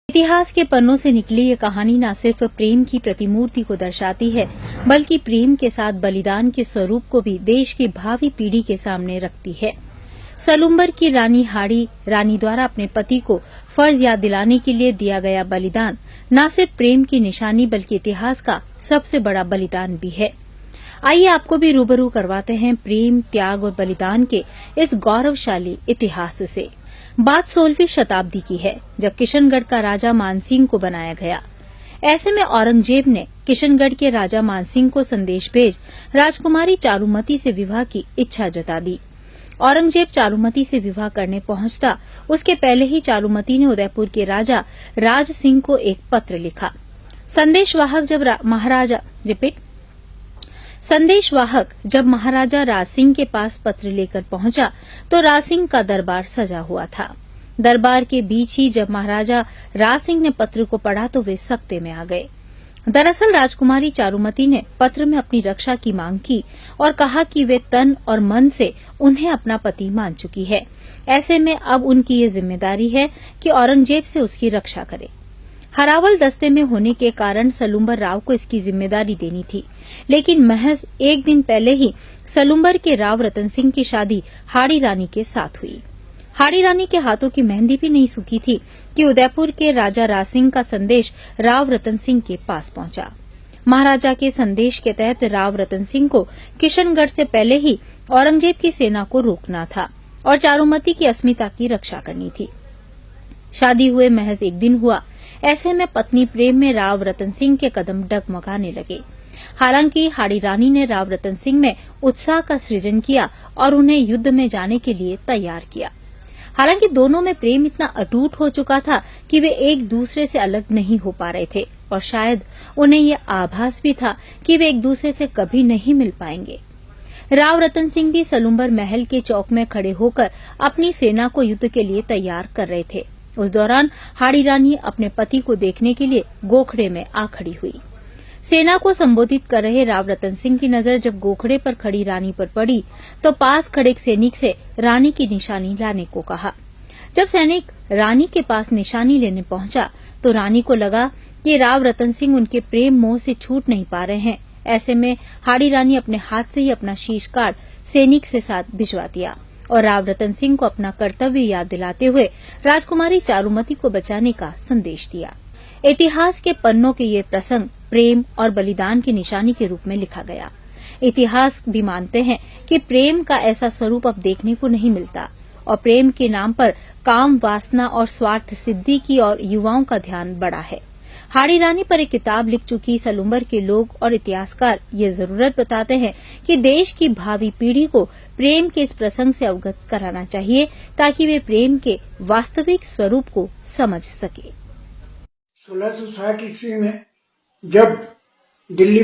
इतिहास के पन्नों से निकली ये कहानी न सिर्फ प्रेम की प्रतिमूर्ति को दर्शाती है, बल्कि प्रेम के साथ बलिदान के स्वरूप को भी देश की भावी पीढ़ी के सामने रखती है। सलुम्बर की रानी हाड़ी रानी द्वारा अपने पति को फर्ज याद दिलाने के लिए दिया गया बलिदान न सिर्फ प्रेम की निशानी बल्कि इतिहास का सबसे बड़ा बलिदान भी है। आइए आपको भी रूबरू करवाते हैं प्रेम, त्याग और बलिदान के इस गौरवशाली इतिहास से। बात 16वीं शताब्दी की है, जब किशनगढ़ का राजा मानसिंह को बनाया गया। ऐसे में औरंगजेब ने किशनगढ़ के राजा मानसिंह को संदेश भेज राजकुमारी चारुमती से विवाह की इच्छा जता दी। औरंगजेब चारुमती से विवाह करने पहुंचता उसके पहले ही चारुमती ने उदयपुर के राजा राज सिंह को एक पत्र लिखा। संदेशवाहक जब महाराजा राज सिंह के पास पत्र लेकर पहुंचा तो राज सिंह का दरबार सजा हुआ था। दरबार के बीच ही जब महाराजा राज सिंह ने पत्र को पढ़ा तो वे सकते में आ गए। दरअसल राजकुमारी चारुमती ने पत्र में अपनी रक्षा की मांग की और कहा कि वे तन और मन से उन्हें अपना पति मान चुकी है। ऐसे में अब उनकी ये जिम्मेदारी है कि औरंगजेब से उसकी रक्षा करे। हरावल दस्ते में होने के कारण सलुम्बर राव को इसकी जिम्मेदारी देनी थी, लेकिन महज एक दिन पहले ही सलुम्बर के राव रतन सिंह की शादी हाड़ी रानी के साथ हुई। हाड़ी रानी के हाथों की मेहंदी भी नहीं सूखी थी कि उदयपुर के राजा राज सिंह का संदेश राव रतन सिंह के पास पहुंचा। महाराजा के संदेश के तहत राव रतन सिंह को किशनगढ़ से पहले ही औरंगजेब की सेना को रोकना था और चारुमती की अस्मिता की रक्षा करनी थी। शादी हुए महज एक दिन हुआ, ऐसे में पत्नी प्रेम में राव रतन सिंह के कदम डगमगाने लगे। हालांकि हाड़ी रानी ने राव रतन सिंह में उत्साह का सृजन किया और उन्हें युद्ध में जाने के लिए तैयार किया। हालांकि दोनों में प्रेम इतना अटूट हो चुका था कि वे एक दूसरे से अलग नहीं हो पा रहे थे और शायद उन्हें ये आभास भी था कि वे एक दूसरे से कभी नहीं मिल पाएंगे। राव रतन सिंह भी सलुम्बर महल के चौक में खड़े होकर अपनी सेना को युद्ध के लिए तैयार कर रहे थे। उस दौरान हाड़ी रानी अपने पति को देखने के लिए गोखड़े में आ खड़ी हुई। सेना को संबोधित कर रहे राव रतन सिंह की नजर जब गोखड़े पर खड़ी रानी पर पड़ी तो पास खड़े एक सैनिक से रानी की निशानी लाने को कहा। जब सैनिक रानी के पास निशानी लेने पहुंचा तो रानी को लगा कि राव रतन सिंह उनके प्रेम मोह से छूट नहीं पा रहे हैं। ऐसे में हाड़ी रानी अपने हाथ से ही अपना शीश काट सैनिक से साथ भिजवा दिया और राव रतन सिंह को अपना कर्तव्य याद दिलाते हुए राजकुमारी चारुमती को बचाने का संदेश दिया। इतिहास के पन्नों के ये प्रसंग प्रेम और बलिदान की निशानी के रूप में लिखा गया। इतिहास भी मानते हैं कि प्रेम का ऐसा स्वरूप अब देखने को नहीं मिलता और प्रेम के नाम पर काम, वासना और स्वार्थ सिद्धि की और युवाओं का ध्यान बढ़ा है। हाड़ी रानी पर एक किताब लिख चुकी सलुम्बर के लोग और इतिहासकार ये जरूरत बताते हैं कि देश की भावी पीढ़ी को प्रेम के इस प्रसंग से अवगत कराना चाहिए ताकि वे प्रेम के वास्तविक स्वरूप को समझ सके। 1660 ईस्वी में जब दिल्ली